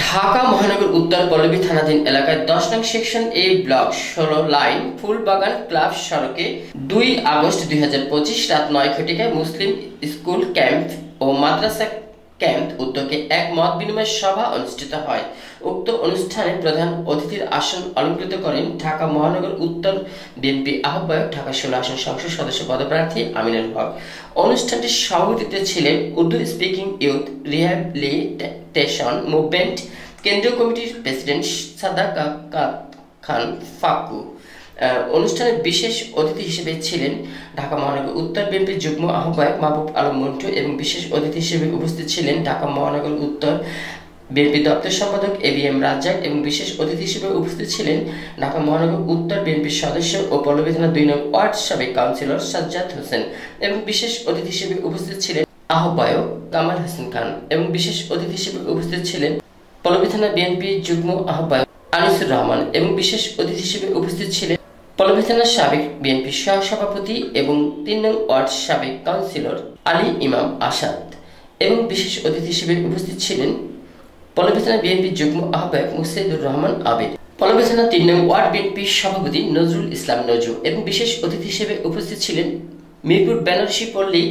ঢাকা মহানগর উত্তর পল্লবী থানাধীন এলাকায় 10 নং সেকশন এ ব্লক 16 লাইন ফুলবাগান ক্লাব সড়কে 2 আগস্ট 2025 রাত 9 ঘটিকায় মুসলিম স্কুল ক্যাম্প ও মাদ্রাসা ক্যাম্প উদ্যোগে এক মত বিনিময় সভা অনুষ্ঠিত হয়। উক্ত অনুষ্ঠানে প্রধান অতিথির আসন অলংকৃত করেন ঢাকা মহানগর উত্তর বিএনপি আহ্বায়ক, ঢাকা 16 আসন সংসদ সদস্য পদপ্রার্থী আমিনুল হক। অনুষ্ঠানটির সভাপতিত্বে ছিলেন Urdu speaking youth rehabilitation movement কেন্দ্রীয় কমিটির প্রেসিডেন্ট সাদাকাত খান ফাকু। অনুষ্ঠানে বিশেষ অতিথি হিসেবে ছিলেন ঢাকা মহানগর উত্তর বিএনপির যুগ্ম আহ্বায়ক মাহবুব আলম মন্টু এবং বিশেষ অতিথি হিসেবে উপস্থিত ছিলেন ঢাকা মহানগর উত্তর বিএনপি দপ্তর সম্পাদক এবিএম রাজ্জাক এবং বিশেষ অতিথি হিসেবে উপস্থিত ছিলেন ঢাকা মহানগর উত্তর বিএনপির সদস্য ও পল্লবী থানা 2 নং ওয়ার্ড সাবেক কাউন্সিলর সাজ্জাদ হোসেন এবং বিশেষ অতিথি হিসেবে উপস্থিত ছিলেন আহ্বায়ক কামাল হাসান খান এবং বিশেষ অতিথি হিসেবে উপস্থিত ছিলেন পল্লবী থানা বিএনপি যুগ্ম আহ্বায়ক আনিসুর রহমান এবং বিশেষ অতিথি হিসেবে উপস্থিত ছিলেন পল্লবী থানার সাবেক বিএনপি সহসভাপতি এবং 3 নং ওয়ার্ড সাবেক কাউন্সিলর আলী ইমাম আসাদ এবং বিশেষ অতিথি হিসেবে উপস্থিত ছিলেন পল্লবী থানা বিএনপি যুগ্ম আহ্বায়ক মুসাইদুর রহমান আবিদ, পল্লবী থানা 3 নং ওয়ার্ড বিএনপি সভাপতি নজরুল ইসলাম নজু এবং বিশেষ অতিথি হিসেবে উপস্থিত ছিলেন মিরপুর বেনারসি পল্লী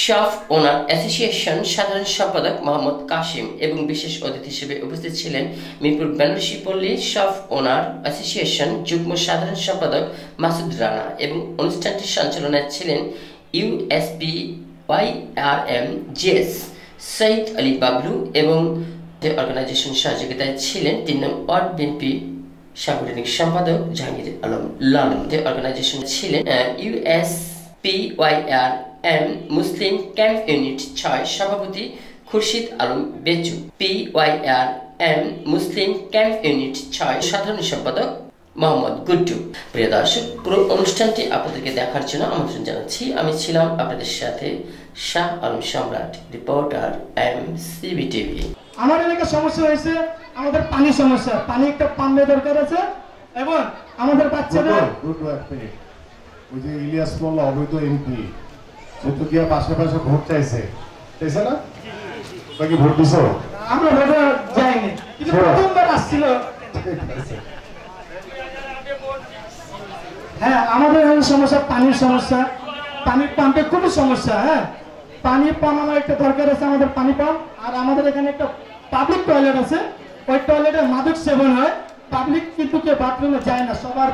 শপ ওনার অ্যাসোসিয়েশন সাধারণ সম্পাদক মোহাম্মদ কাশিম এবং বিশেষ অতিথি হিসেবে উপস্থিত ছিলেন মিরপুর বেনারসি পল্লী শপ ওনার অ্যাসোসিয়েশন যুগ্ম সাধারণ সম্পাদক মাসুদ রানা এবং অনুষ্ঠানটির সঞ্চালনায় ছিলেন USPYRM জেস সৈয়দ আলী বাবলু এবং অর্গানাইজেশন সহযোগিতায় ছিলেন 3 নং ওয়ার্ড বিএনপি সাংগঠনিক সম্পাদক জাহাঙ্গীর আলম লালন। অর্গানাইজেশন ছিলেন USPYRM মুসলিম ক্যাম্প ইউনিট 6 সভাপতি খুরশিদ আলম বেচু, PYRM মুসলিম ক্যাম্প ইউনিট 6 সাধারণ সম্পাদক মোহাম্মদ গুড্ডু। প্রিয় দর্শক, পুরো অনুষ্ঠানটি আপনাদেরকে দেখার জন্য আমন্ত্রণ জানাচ্ছি। আমি ছিলাম আপনাদের সাথে শাহ আলম সম্রাট, রিপোর্টার MCBTV। আমার এলাকার সমস্যা হয়েছে, আমাদের পানি সমস্যা, পানি একটা পাম্পের দরকার আছে এবং আমাদের বাচ্চাদের ওই যে ইলিয়াস মোল্লা অবৈধ এমপি সে তো গিয়ে পাশাপাশি ভোট চাইছে, তাইছে না? বাকি ভোট দিছো? আমরা ভোটে যাইনি, কিন্তু প্রথমবার আসছিল। হ্যাঁ, আমাদের এখানে সমস্যা পানির সমস্যা, পানির পাম্পের খুবই সমস্যা। হ্যাঁ, পানির পাম্প আমার একটা দরকার আছে, আমাদের পানি পাম্প। আর আমাদের এখানে একটা পাবলিক টয়লেট আছে, ওই টয়লেটে মাদক সেবন হয়, পাবলিক কিন্তু কেউ বাথরুমে যায় না, সবার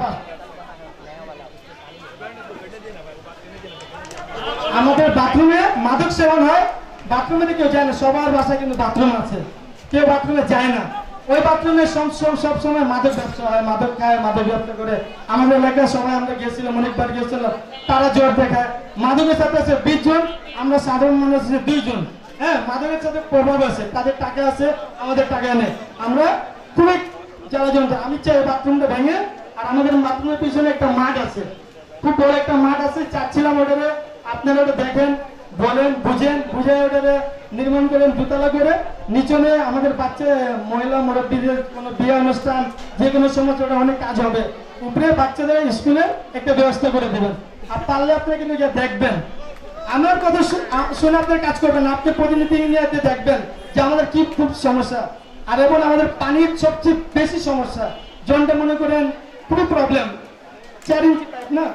আমাদের বাথরুমে মাদক সেবন হয়, বাথরুমে কেউ যায় না, সবার বাসায় কিন্তু বাথরুম আছে, কেউ বাথরুমে যায় না। ওই বাথরুমে সব সময় মাদক ব্যবসা হয়, মাদক খায়, মাদক ব্যবসা করে। আমাদের এলাকায় সবাই আমরা গেছিলাম, অনেকবার গেছিলাম, তারা জোর দেখায়। মাদকের সাথে আছে 20 জন, আমরা সাধারণ মানুষ আছে 2 জন। হ্যাঁ, মাদকের সাথে প্রভাব আছে, তাদের টাকা আছে, আমাদের টাকা নেই, আমরা খুবই জ্বালাজনক। আমি চাই বাথরুমটা ভেঙে, আর আমাদের বাথরুমের পিছনে একটা মাঠ আছে, খুব বড় একটা মাঠ আছে, চাচ্ছিলাম ওটারে আপনারা ওটা দেখেন, বলেন, বুঝে ওটারে নির্মাণ করেন দুতলা করে। নিচনে আমাদের বাচ্চা মহিলা মুরব্বীদের কোনো বিয়ে অনুষ্ঠান, যে কোনো সময় ওটা অনেক কাজ হবে। উপরে বাচ্চাদের স্কুলে একটা ব্যবস্থা করে দেবেন, আর পারলে আপনি কিন্তু দেখবেন, আমার কথা শুনে আপনার কাজ করবেন, আপনি প্রতিনিধি নিয়ে দেখবেন যে আমাদের কি খুব সমস্যা। আর এবং আমাদের পানির সবচেয়ে বেশি সমস্যা, জনটা মনে করেন খুবই প্রবলেম। 4 ইঞ্চি পাইপ না,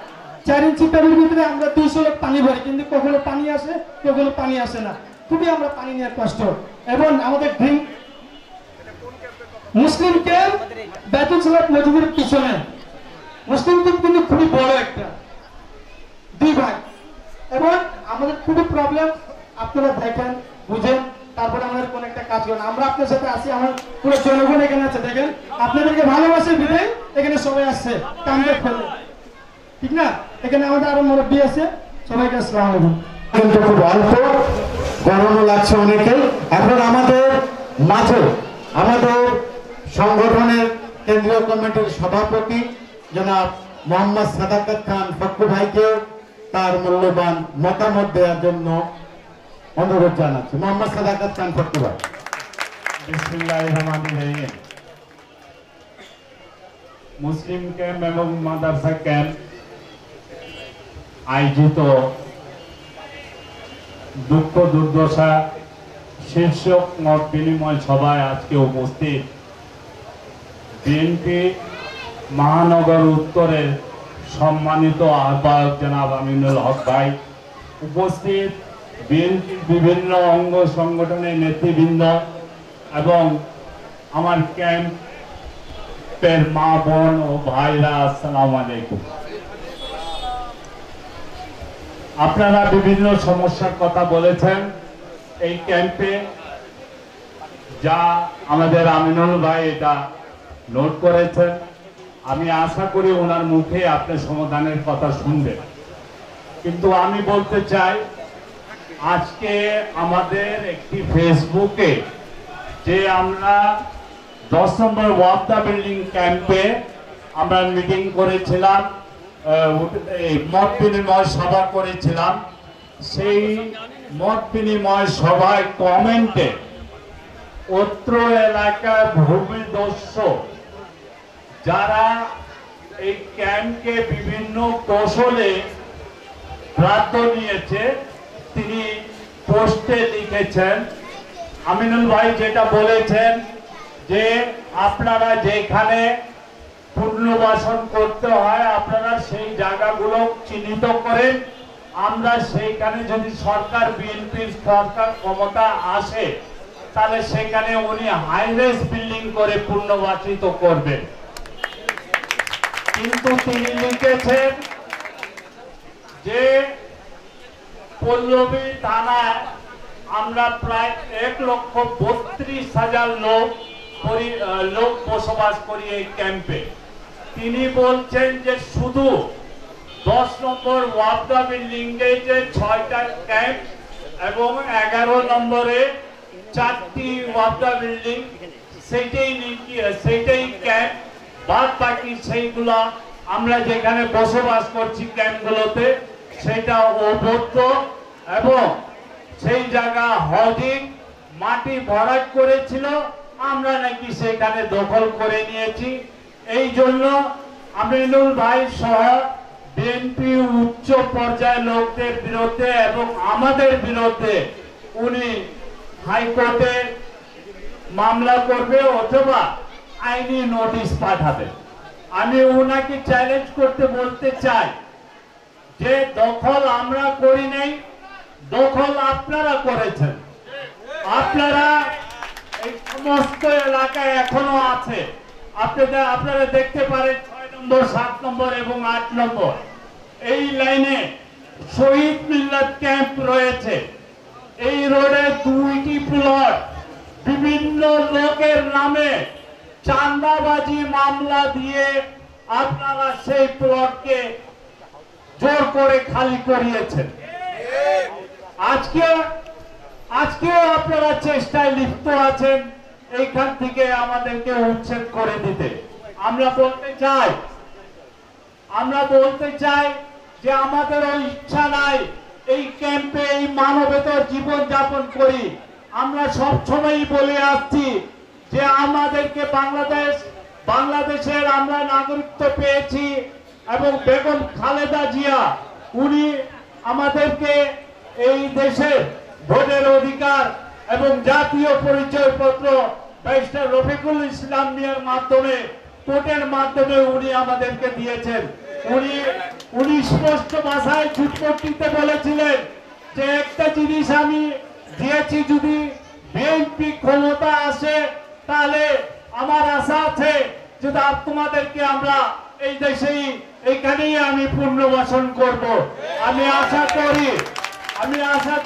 4 ইঞ্চি পাইপের ভিতরে আমরা 200 লোক পানি ভরি, কিন্তু কখনো পানি আসে, কখনো পানি আসে না। খুবই আমরা পানি নিয়ে কষ্ট। এবং আমাদের মুসলিম ক্যাম্প বেতুল সালাত মসজিদের পিছনে মুসলিম ক্যাম্প কিন্তু খুবই বড় একটা, 2 ভাগ। এবং আমাদের খুবই প্রবলেম, আপনারা দেখেন, বুঝেন, তারপরে আমাদের কোন একটা কাজ করেন। আমরা আপনার সাথে আছি, আমার পুরো জনগণ এখানে আছে, দেখেন আপনাদেরকে ভালোবাসে বিদায় এখানে সবাই আসছে কামড়ে ফেলে, ঠিক না? এখানে আমাদের আরো মুরব্বী আছে, সবাইকে আসসালামু আলাইকুম। কিন্তু খুব অল্প, গরমও লাগছে অনেকেই। এখন আমাদের মাঝে আমাদের সংগঠনের কেন্দ্রীয় কমিটির সভাপতি জনাব মোহাম্মদ সাদাকাত খান ফক্কু ভাইকে তার মূল্যবান মতামত দেওয়ার জন্য অনুরোধ জানাচ্ছি। মোহাম্মদ সাদাকাত খান ফক্কু ভাই। বিসমিল্লাহির রহমানির রহিম। মুসলিম ক্যাম্প এবং মাদ্রাসা ক্যাম্প আয়োজিত দুঃখ দুর্দশা শীর্ষক মত বিনিময় সভায় আজকে উপস্থিত বিএনপি মহানগর উত্তরের সম্মানিত আহ্বায়ক জনাব আমিনুল হক ভাই, উপস্থিত বিএনপির বিভিন্ন অঙ্গ সংগঠনের নেতৃবৃন্দ এবং আমার ক্যাম্পের মা বোন ও ভাইরা, আসসালামু আলাইকুম। আপনারা বিভিন্ন সমস্যার কথা বলেছেন এই ক্যাম্পে, যা আমাদের আমিনুল ভাই এটা নোট করেছেন। আমি আশা করি ওনার মুখে আপনি সমাধানের কথা শুনবেন। কিন্তু আমি বলতে চাই, আজকে আমাদের একটি ফেসবুকে যে আমরা 10 নম্বর ওয়াফদা বিল্ডিং ক্যাম্পে আমরা মিটিং করেছিলাম, মত বিনিময় সভা করেছিলাম, সেই মত বিনিময় সভায় কমেন্টে অত্র এলাকার ভূমিদস্যু যারা এই ক্যাম্পকে বিভিন্ন কৌশলে প্রার্থ নিয়েছে, তিনি পোস্টে লিখেছেন, আমিনুল ভাই যেটা বলেছেন যে আপনারা যেখানে পুনর্বাসন করতে হয় আপনারা সেই জায়গাগুলো চিহ্নিত করেন, আমরা সেইখানে যদি সরকার বিএনপির সরকার ক্ষমতা আসে তাহলে সেখানে উনি হাইরেস বিল্ডিং করে পুনর্বাসিত করবেন। কিন্তু তিনি লিখেছেন যে পল্লবী থানায় আমরা প্রায় 1,32,000 লোক বসবাস করি এই ক্যাম্পে। তিনি বলছেন যে শুধু 10 নম্বর ওয়াফদা বিল্ডিং এ যে 6টা ক্যাম্প এবং 11 নম্বরে 4টি ওয়াফদা বিল্ডিং, সেইটাই ক্যাম্প, বাদ বাকি সেইগুলা আমরা যেখানে বসবাস করছি ক্যাম্পগুলোতে সেটা অবৈধ এবং সেই জায়গা হজিং মাটি ভরাট করেছিল, আমরা নাকি সেখানে দখল করে নিয়েছি। এই জন্য আমিনুল ভাই সহ বিএনপি উচ্চ পর্যায়ের লোকদের বিরুদ্ধে এবং আমাদের বিরুদ্ধে উনি হাইকোর্টে মামলা করবে অথবা আইনি নোটিশ পাঠাবে। আমি ওনাকে চ্যালেঞ্জ করতে বলতে চাই যে দখল আমরা করি নাই, দখল আপনারা করেছেন। আপনারা এই সমস্ত এলাকায় এখনো আছে, আপনারা দেখতে পারেন 6 নম্বর, 7 নম্বর এবং 8 নম্বর এই লাইনে শহীদ মিল্লাত ক্যাম্প রয়েছে। এই রোডে 2টি প্লট বিভিন্ন লোকের নামে চাঁদাবাজি মামলা দিয়ে আপনারা সেই প্লটকে জোর করে খালি করিয়েছেন। আজকেও আপনারা চেষ্টায় লিপ্ত আছেন এইখান থেকে আমাদেরকে উচ্ছেদ করে দিতে। আমরা বলতে চাই যে আমাদের ইচ্ছা নাই এই ক্যাম্পে এই মানবেতর জীবন যাপন করি। আমরা সবসময়ই বলে আসছি যে আমাদেরকে বাংলাদেশের আমরা নাগরিকত্ব পেয়েছি এবং বেগম খালেদা জিয়া উনি আমাদেরকে এই দেশে ভোটের অধিকার এবং জাতীয় পরিচয়পত্র ব্যারিস্টার রফিকুল ইসলাম মিয়ার মাধ্যমে, কোর্টের মাধ্যমে উনি আমাদেরকে দিয়েছেন। উনি স্পষ্ট ভাষায় চুটপট্টিতে বলেছিলেন যে একটা জিনিস আমি দিয়েছি, যদি বিএনপি ক্ষমতা আসে তাহলে আমার আশা আছে যে তোমাদেরকে আমরা এই দেশেই এইখানেই আমি পুনর্বাসন করব। আমি আশা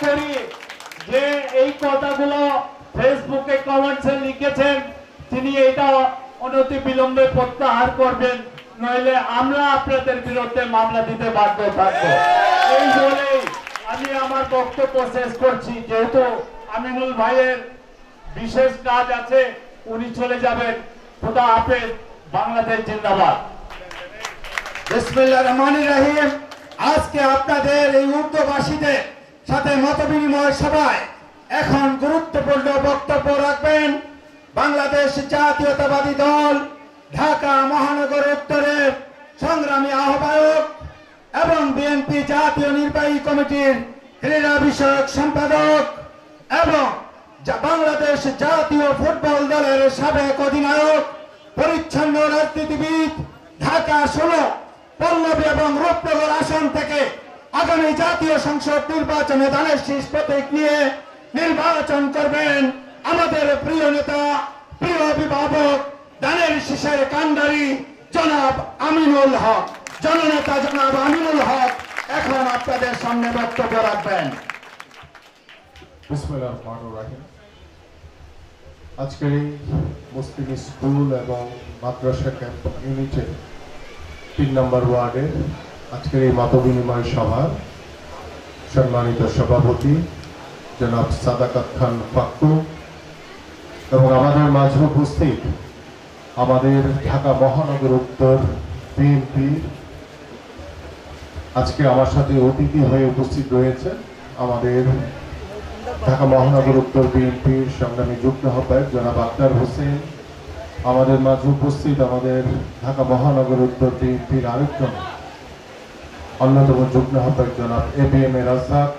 করি যে এই কথাগুলো ফেসবুকে কমেন্টসে লিখেছেন তিনি এটা অনতি বিলম্বে প্রত্যাহার করবেন, নইলে আমরা আপনাদের বিরুদ্ধে মামলা দিতে বাধ্য থাকবো। এই বলেই আমি আমার বক্তব্য শেষ করছি। যেহেতু আমিনুল ভাইয়ের বিশেষ কাজ আছে, উনি চলে যাবেন। খোদা হাফেজ। বাংলাদেশ জিন্দাবাদ। বিসমিল্লাহির রহমানির রহিম। আজকে আপনাদের এই উর্দুভাষীদের সাথে মত বিনিময় সভায় এখন গুরুত্বপূর্ণ বক্তব্য রাখবেন বাংলাদেশ জাতীয়তাবাদী দল ঢাকা মহানগর উত্তরের সংগ্রামী আহ্বায়ক এবং বিএনপি জাতীয় নির্বাহী কমিটির ক্রীড়া বিষয়ক সম্পাদক এবং বাংলাদেশ জাতীয় ফুটবল দলের সাবেক অধিনায়ক, পরিচ্ছন্ন রাজনীতিবিদ, ঢাকা 16 পল্লবী এবং রূপনগর আসন থেকে আগামী জাতীয় সংসদ নির্বাচনে ধানের শীষ প্রতীক নিয়ে নির্বাচন করবেন আমাদের প্রিয় নেতা, প্রিয় অভিভাবক, ধানের শীষের কান্ডারি জনাব আমিনুল হক। জননেতা জনাব আমিনুল হক এখন আপনাদের সামনে বক্তব্য রাখবেন। বিসমিল্লাহির রহমানির রহিম। আজকের এই মুসলিম স্কুল এবং মাদ্রাসা ক্যাম্প ইউনিটের 3 নম্বর ওয়ার্ডের আজকের এই মত বিনিময় সভার সম্মানিত সভাপতি জনাব সাদাকাত খান পাক্কু এবং আমাদের মাঝে উপস্থিত আমাদের ঢাকা মহানগর উত্তর বিএনপির আজকে আমার সাথে অতিথি হয়ে উপস্থিত রয়েছেন আমাদের ঢাকা মহানগর উত্তর বিএনপির সংগ্রামী যুগ্ম আহ্বায়ক জনাব আক্তার হোসেন, আমাদের মাঝে উপস্থিত আমাদের ঢাকা মহানগর উত্তর বিএনপির আরেকজন অন্যতম যুগ্ম আহ্বায়ক জনাব ABM রাজ্জাক,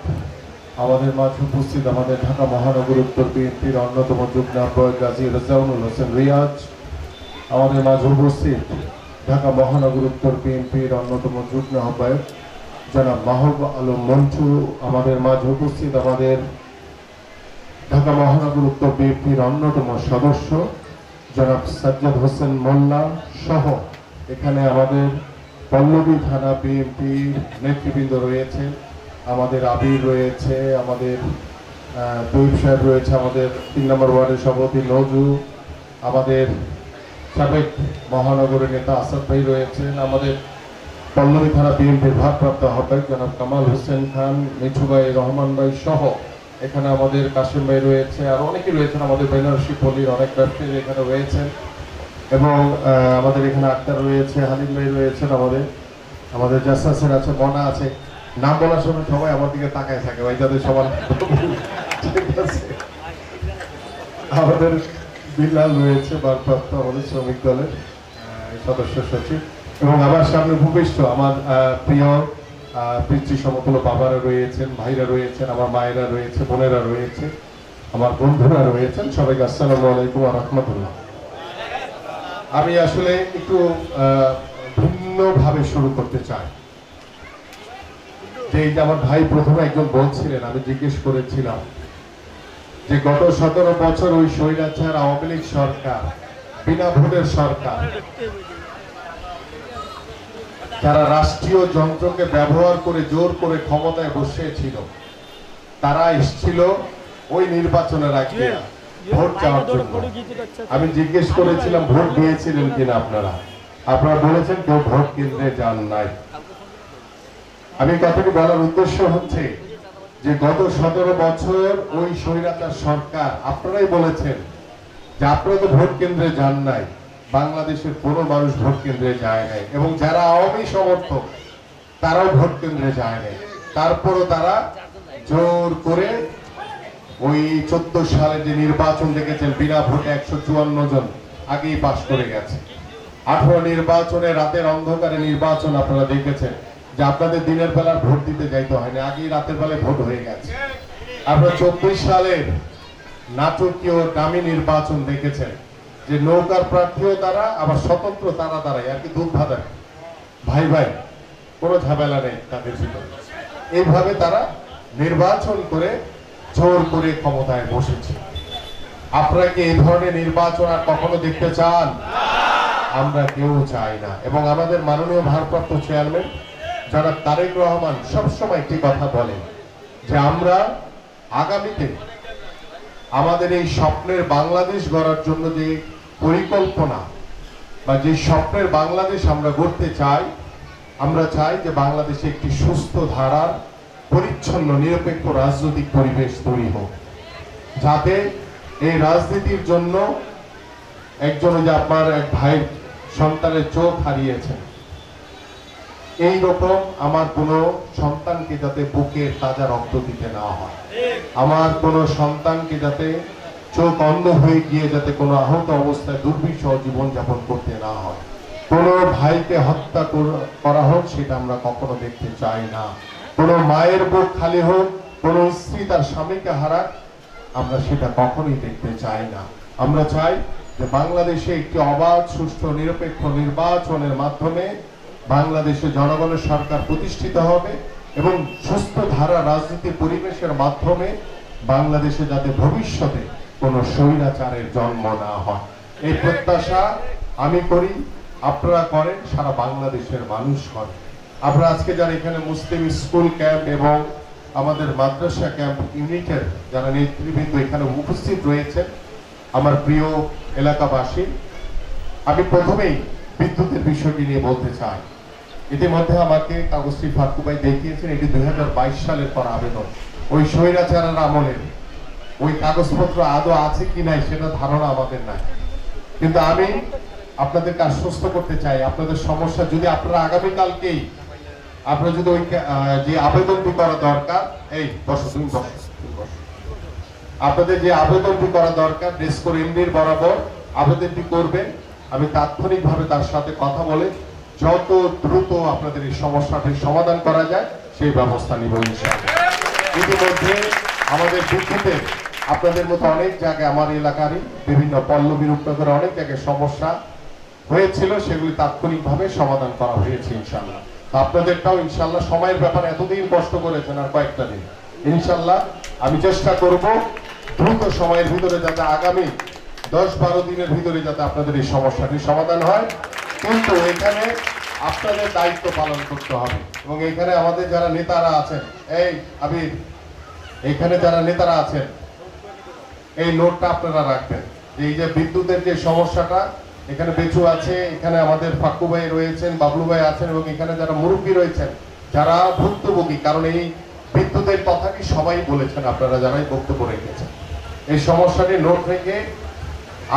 আমাদের মাঝে উপস্থিত আমাদের ঢাকা মহানগর উত্তর বিএনপির অন্যতম যুগ্ম আহ্বায়ক গাজী রেজাউনুল হোসেন রিয়াজ, আমাদের মাঝে উপস্থিত ঢাকা মহানগর উত্তর বিএনপির অন্যতম যুগ্ম আহ্বায়ক জনাব মাহবুব আলম মঞ্চু, আমাদের মাঝে উপস্থিত আমাদের ঢাকা মহানগর উত্তর বিএনপির অন্যতম সদস্য জনাব সাজ্জাদ হোসেন মোল্লা সহ এখানে আমাদের পল্লবী থানা বিএনপির নেতৃবৃন্দ রয়েছে, আমাদের আবির রয়েছে, আমাদের দৈব সাহেব রয়েছে, আমাদের 3 নম্বর ওয়ার্ডের সভাপতি নজু, আমাদের সাবেক মহানগরের নেতা আসাদ ভাই রয়েছেন, আমাদের পল্লবী থানা বিএনপির ভারপ্রাপ্ত আহ্বায়ক জনাব কামাল হোসেন খান, মিঠু ভাই, রহমান ভাই সহ এখানে আমাদের কাশিম ভাই রয়েছে, আর অনেকেই রয়েছেন, আমাদের বেনারসি পল্লীর অনেক ব্যবসায়ী এখানে রয়েছেন এবং আমাদের এখানে আক্তার রয়েছে, হালিম ভাই রয়েছেন, আমাদের জাসাসের আছে, মনা আছে। নাম বলার সময় সবাই আমার দিকে তাকায় থাকে ভাই, যাদের সবার ঠিক আছে। আমাদের বিল্লাল রয়েছে ভারপ্রাপ্ত আমাদের শ্রমিক দলের সদস্য সচিব এবং আমার সামনে ভূপৃষ্ঠ আমার প্রিয় পিতৃ সমতুল্য বাবারা রয়েছেন, ভাইরা রয়েছেন, আমার মায়েরা রয়েছে, বোনেরা রয়েছে, আমার বন্ধুরা রয়েছেন, সবাইকে আসসালামু আলাইকুম ওয়া রাহমাতুল্লাহ। আমি আসলে একটু ভিন্নভাবে শুরু করতে চাই। যে আমার ভাই প্রথমে একজন বলছিলেন, আমি জিজ্ঞেস করেছিলাম যে গত 17 বছর ওই স্বৈরাচার আওয়ামী লীগ সরকার, বিনা ভোটের সরকার, যারা রাষ্ট্রীয় যন্ত্রকে ব্যবহার করে জোর করে ক্ষমতায় বসেছিল, তারা এসেছিল ওই নির্বাচনের আগে ভোট চাওয়ার জন্য। আমি জিজ্ঞেস করেছিলাম ভোট দিয়েছিলেন কিনা আপনারা বলেছেন কেউ ভোট কেন্দ্রে যান নাই। আমি কথাটি বলার উদ্দেশ্য হচ্ছে যে গত 17 বছর ওই স্বৈরাচার সরকার, আপনারাই বলেছেন যে আপনারা তো ভোট কেন্দ্রে যান নাই, বাংলাদেশের কোনো মানুষ ভোট কেন্দ্রে যায় নাই এবং যারা আওয়ামী সমর্থক তারাও ভোট কেন্দ্রে যায় নাই। তারপরও তারা জোর করে ওই 14 সালে যে নির্বাচন দেখেছেন বিনা ভোটে 154 জন আগেই পাশ করে গেছে। 18 নির্বাচনে রাতের অন্ধকারে নির্বাচন আপনারা দেখেছেন যে আপনাদের দিনের বেলা ভোট দিতে যাইতে হয়নি, আগেই রাতের বেলায় ভোট হয়ে গেছে। আপনারা 24 সালের নাটকীয় দামি নির্বাচন দেখেছেন যে নৌকার প্রার্থীও তারা, আবার স্বতন্ত্র তারা দাঁড়ায় আর কি, দুধ ভাতা ভাই ভাই, কোনো ঝামেলা নেই তাদের ভিতরে। এইভাবে তারা নির্বাচন করে জোর করে ক্ষমতায় বসেছে। আপনারা কি এই ধরনের নির্বাচন আর কখনো দেখতে চান? আমরা কেউ চাই না। এবং আমাদের মাননীয় ভারপ্রাপ্ত চেয়ারম্যান জনাব তারেক রহমান সবসময় একটি কথা বলেন যে আমরা আগামীতে আমাদের এই স্বপ্নের বাংলাদেশ গড়ার জন্য যে পরিকল্পনা বা যে স্বপ্নের বাংলাদেশ আমরা গড়তে চাই, আমরা চাই যে বাংলাদেশে একটি সুস্থ ধারার পরিচ্ছন্ন নিরপেক্ষ রাজনৈতিক পরিবেশ তৈরি হোক, যাতে এই রাজনীতির জন্য একজন, যে আপনার এক ভাই সন্তানের চোখ হারিয়েছেন, এই রকম আমার কোনো সন্তানকে যাতে বুকের তাজা রক্ত দিতে না হয়, আমার কোনো সন্তানকে যাতে চোখ অন্ধ হয়ে গিয়ে যাতে কোনো আহত অবস্থায় দুর্বিষহ জীবনযাপন করতে না হয়, কোনো ভাইকে হত্যা করা হোক, সেটা আমরা কখনো দেখতে চাই না। কোনো মায়ের বুক খালি হোক, কোনো স্ত্রী তার স্বামীকে হারাক, আমরা সেটা কখনোই দেখতে চাই না। আমরা চাই যে বাংলাদেশে একটি অবাধ, সুষ্ঠু, নিরপেক্ষ নির্বাচনের মাধ্যমে বাংলাদেশে জনগণের সরকার প্রতিষ্ঠিত হবে এবং সুস্থ ধারা রাজনীতি পরিবেশের মাধ্যমে বাংলাদেশে যাতে ভবিষ্যতে কোনো স্বৈরাচারের জন্ম না হয়, এই প্রত্যাশা আমি করি, আপনারা করেন, সারা বাংলাদেশের মানুষ করে। আপনারা আজকে যারা এখানে মুসলিম স্কুল ক্যাম্প এবং আমাদের মাদ্রাসা ক্যাম্প ইউনিটের যারা নেতৃবৃন্দ এখানে উপস্থিত রয়েছেন, আমার প্রিয় এলাকাবাসী, আমি প্রথমেই বিদ্যুতের বিষয়টি নিয়ে বলতে চাই। ইতিমধ্যে আমাকে কাগজটি ফারুক ভাই দেখিয়েছেন, এটি 2022 সালের পর আবেদন। ওই স্বৈরাচারের আমলের ওই কাগজপত্র আদৌ আছে কি নাই সেটা ধারণা আমাদের নাই, কিন্তু আমি আপনাদেরকে আশ্বস্ত করতে চাই, আপনাদের সমস্যা যদি আপনারা আগামীকালকেই আপনারা যদি ওই যে আবেদনটি করা দরকার, এই বসো তুমি বসো, আপনাদের যে আবেদনটি করা দরকার ডেসকোর এমডির বরাবর আবেদনটি করবেন। আমি তাৎক্ষণিকভাবে তার সাথে কথা বলে যত দ্রুত আপনাদের এই সমস্যাটি সমাধান করা যায় সেই ব্যবস্থা নিব ইনশাআল্লাহ। ইতিমধ্যে আমাদের বিদ্যুতের আপনাদের মতো অনেক জায়গায় আমার এলাকারই বিভিন্ন পল্লবী রূপনগরে অনেক জায়গায় সমস্যা হয়েছিল, সেগুলি তাৎক্ষণিকভাবে সমাধান করা হয়েছে ইনশাআল্লাহ। আপনাদেরটাও ইনশাআল্লাহ সময়ের ব্যাপারে এতদিন কষ্ট করেছেন, আর কয়েকটা দিন ইনশাআল্লাহ আমি চেষ্টা করব দ্রুত সময়ের ভিতরে যাতে আগামী 10-12 দিনের ভিতরে যাতে আপনাদের এই সমস্যাটি সমাধান হয়। কিন্তু এখানে আপনাদের দায়িত্ব পালন করতে হবে এবং এখানে আমাদের যারা নেতারা আছেন, এই আবির, এখানে যারা নেতারা আছেন এই নোটটা আপনারা রাখবেন। এই যে বিদ্যুতের যে সমস্যাটা, এখানে বেচু আছে, এখানে আমাদের ফাক্কু ভাই রয়েছেন, বাবলু ভাই আছেন এবং এখানে যারা মুরব্বী রয়েছেন যারা ভুক্তভোগী, কারণ এই বিদ্যুতের কথাটি সবাই বলেছেন, আপনারা যারাই বক্তব্য রেখেছেন, এই সমস্যাটি নোট রেখে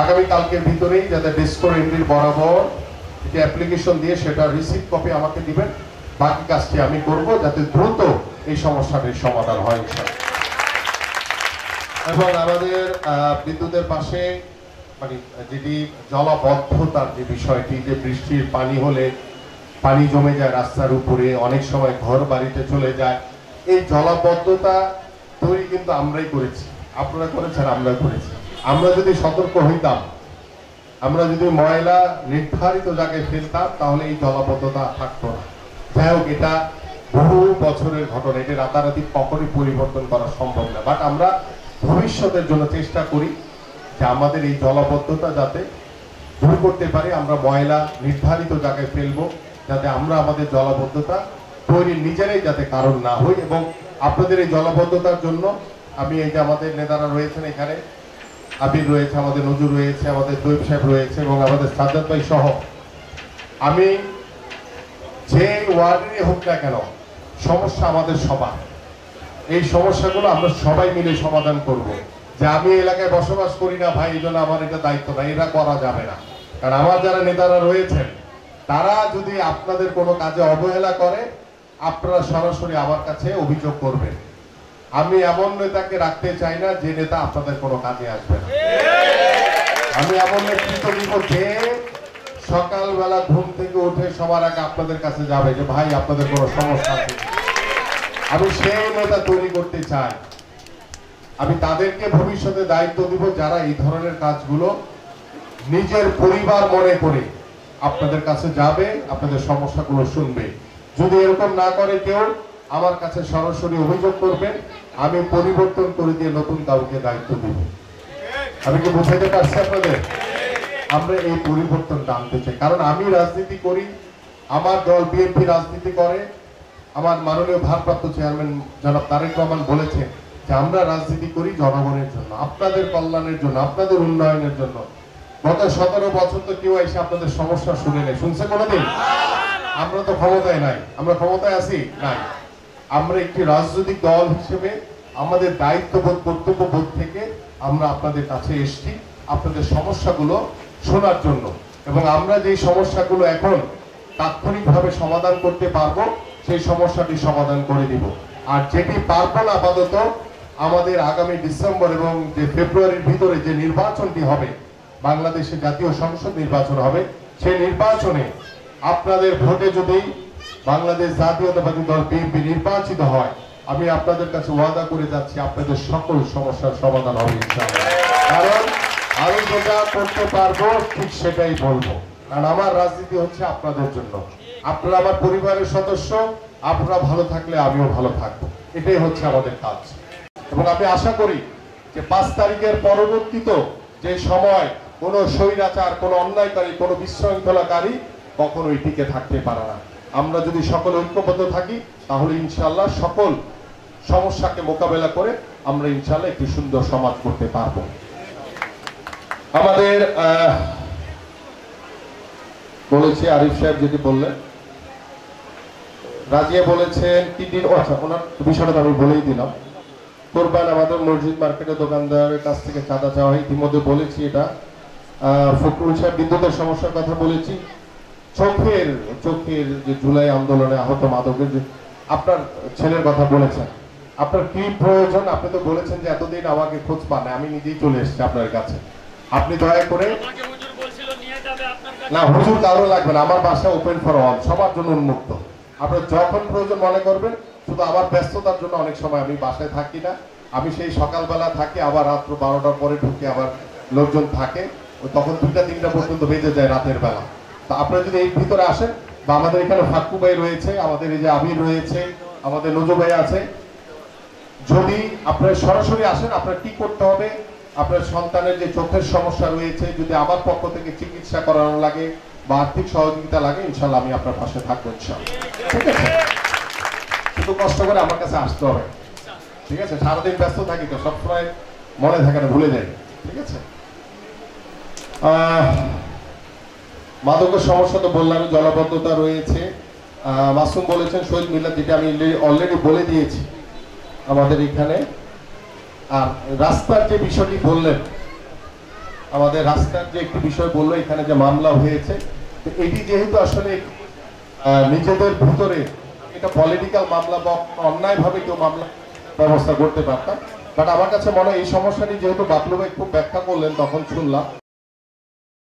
আগামীকালকের ভিতরেই যাতে ডেসকোর এমডির বরাবর যে অ্যাপ্লিকেশন দিয়ে সেটা রিসিভ কপি আমাকে দিবেন। বাকি কাজটি আমি করব যাতে দ্রুত এই সমস্যাটির সমাধান হয় ইনশাআল্লাহ। এবং আমাদের বিদ্যুতের পাশে মানে যেটি জলাবদ্ধতার যে বিষয়টি, যে বৃষ্টির পানি হলে পানি জমে যায় রাস্তার উপরে, অনেক সময় ঘর বাড়িতে চলে যায়, এই জলাবদ্ধতা তৈরি কিন্তু আমরাই করেছি, আপনারা করেছেন, আমরা করেছি। আমরা যদি সতর্ক হইতাম, আমরা যদি ময়লা নির্ধারিত জায়গায় ফেলতাম, তাহলে এই জলাবদ্ধতা থাকতো না। যাই হোক, এটা বহু বছরের ঘটনা, এটা রাতারাতি কখনই পরিবর্তন করা সম্ভব না। বাট আমরা ভবিষ্যতের জন্য চেষ্টা করি যে আমাদের এই জলাবদ্ধতা যাতে দূর করতে পারি, আমরা ময়লা নির্ধারিত জায়গায় ফেলবো, যাতে আমরা আমাদের জলাবদ্ধতা তৈরি নিজেরাই যাতে কারণ না হই। এবং আপনাদের এই জলাবদ্ধতার জন্য আমি এই যে আমাদের নেতারা রয়েছেন, এখানে আবির রয়েছে, আমাদের নজরুল রয়েছে, আমাদের দৈব সাহেব রয়েছে এবং আমাদের সাজ্জাদ ভাই সহ, আমি যে ওয়ার্ডেরই হোক না কেন, সমস্যা আমাদের সবার, এই সমস্যাগুলো আমরা সবাই মিলে সমাধান করব। যে আমি এলাকায় বসবাস করি না ভাই, এই জন্য আমার এটা দায়িত্ব না, এটা করা যাবে না। কারণ আমার যারা নেতারা রয়েছেন তারা যদি আপনাদের কোনো কাজে অবহেলা করে, আপনারা সরাসরি আমার কাছে অভিযোগ করবেন। আমি এমন নেতাকে রাখতে চাই না যে নেতা আপনাদের কোনো কাজে আসবে না। আমি এমন নেতৃত্ব দিব যে সকালবেলা ঘুম থেকে উঠে সবার আগে আপনাদের কাছে যাবে যে ভাই আপনাদের কোনো সমস্যা আছে। আমি সেই নেতা তৈরি করতে চাই। আমি তাদেরকে ভবিষ্যতে দায়িত্ব দিব যারা এই ধরনের কাজগুলো নিজের পরিবার মনে করে আপনাদের কাছে যাবে, আপনাদের সমস্যাগুলো শুনবে। যদি এরকম না করে কেউ, আমার কাছে সরাসরি অভিযোগ করবেন, আমি পরিবর্তন করে দিয়ে নতুন কাউকে দায়িত্ব দেব। আমি কি বুঝাইতে পারছি আপনাদের? আমরা এই পরিবর্তনটা আনতে চাই, কারণ আমি রাজনীতি করি, আমার দল বিএনপি রাজনীতি করে। আমার মাননীয় ভারপ্রাপ্ত চেয়ারম্যান জনাব তারেক রহমান বলেছেন যে আমরা রাজনীতি করি জনগণের জন্য, আপনাদের কল্যাণের জন্য, আপনাদের উন্নয়নের জন্য। গত 17 বছর তো কেউ এসে আপনাদের সমস্যা শুনে নেই, শুনছে কোনোদিন? আমরা তো ক্ষমতায় নাই, আমরা ক্ষমতায় আছি নাই। আমরা একটি রাজনৈতিক দল হিসেবে আমাদের দায়িত্ববোধ, কর্তব্যবোধ থেকে আমরা আপনাদের কাছে এসেছি আপনাদের সমস্যাগুলো শোনার জন্য, এবং আমরা যে সমস্যাগুলো এখন তাৎক্ষণিকভাবে সমাধান করতে পারবো সেই সমস্যাটি সমাধান করে দিব। আর যেটি পারবো না আপাতত, আমাদের আগামী ডিসেম্বর এবং যে ফেব্রুয়ারির ভিতরে যে নির্বাচনটি হবে, বাংলাদেশে জাতীয় সংসদ নির্বাচন হবে, সেই নির্বাচনে আপনাদের ভোটে যদি বাংলাদেশ জাতীয়তাবাদী দল বিএনপি নির্বাচিত হয়, আমি আপনাদের কাছে ওয়াদা করে যাচ্ছি আপনাদের সকল সমস্যার সমাধান হবে ইনশাআল্লাহ। কারণ আমি যেটা করতে পারবো ঠিক সেটাই বলবো, কারণ আমার রাজনীতি হচ্ছে আপনাদের জন্য। আপনারা আমার পরিবারের সদস্য, আপনারা ভালো থাকলে আমিও ভালো থাকবো, এটাই হচ্ছে আমাদের কাজ। এবং আমি আশা করি যে 5 তারিখের পরবর্তীতে যে সময় কোনো স্বৈরাচার, কোনো অন্যায়কারী, কোনো বিশৃঙ্খলাকারী কখনোই টিকে থাকতে পারে না। আমরা যদি সকল ঐক্যবদ্ধ থাকি তাহলে ইনশাআল্লাহ সকল সমস্যাকে মোকাবেলা করে আমরা ইনশাআল্লাহ একটি সুন্দর সমাজ করতে পারবো। আমাদের বলেছে আরিফ সাহেব যেটি বললেন, রাজিয়া বলেছেন কিডনির, আচ্ছা ওনার বিষয়টা আমি বলেই দিলাম। কোরবান আমাদের মসজিদ মার্কেটের দোকানদারের কাছ থেকে চাঁদা চাওয়া হয়, ইতিমধ্যে বলেছি এটা। ফখরুল সাহেব বিদ্যুতের সমস্যার কথা বলেছি। চোখের যে জুলাই আন্দোলনে আহত মাদকের যে আপনার ছেলের কথা বলেছেন, আপনার কি প্রয়োজন? আপনি তো বলেছেন যে এতদিন আমাকে খোঁজ পান, আমি নিজেই চলে এসেছি আপনার কাছে। আপনি দয়া করে, না হুজুর কারো লাগবে না, আমার বাসা ওপেন ফর অল, সবার জন্য উন্মুক্ত। আপনার যখন প্রয়োজন মনে করবেন, শুধু আমার ব্যস্ততার জন্য অনেক সময় আমি বাসায় থাকি না। আমি সেই সকালবেলা থাকি, আবার রাত্র 12টার পরে ঢুকে, আবার লোকজন থাকে, তখন 2টা-3টা পর্যন্ত বেজে যায় রাতের বেলা। তা আপনারা যদি এই ভিতরে আসেন, বা আমাদের এখানে ফাক্কু ভাই রয়েছে, আমাদের এই যে আমির রয়েছে, আমাদের নজু ভাই আছে, যদি আপনারা সরাসরি আসেন, আপনার কি করতে হবে, আপনার সন্তানের যে চোখের সমস্যা রয়েছে, যদি আমার পক্ষ থেকে চিকিৎসা করানো লাগে বা আর্থিক সহযোগিতা লাগে, ইনশাল্লাহ আমি আপনার পাশে থাকবো ইনশাল্লাহ। ঠিক আছে, শুধু কষ্ট করে আমার কাছে আসতে হবে। ঠিক আছে, সারাদিন ব্যস্ত থাকি তো, সবসময় মনে থাকে না, ভুলে যাই। ঠিক আছে, মাদকের সমস্যা তো বললাম, জলাবদ্ধতা রয়েছে। মাসুম বলেছেন শহীদ মিলাদ, যেটা আমি অলরেডি বলে দিয়েছি আমাদের এখানে। আর রাস্তার যে বিষয়টি বললেন, আমাদের রাস্তার যে একটি বিষয় বললো, এখানে যে মামলা হয়েছে, তো এটি যেহেতু আসলে নিজেদের ভিতরে এটা পলিটিক্যাল মামলা বা অন্যায়ভাবে কেউ মামলা ব্যবস্থা করতে পারতাম, বাট আমার কাছে মনে হয় এই সমস্যাটি যেহেতু বাবলু ভাই খুব ব্যাখ্যা করলেন, তখন শুনলাম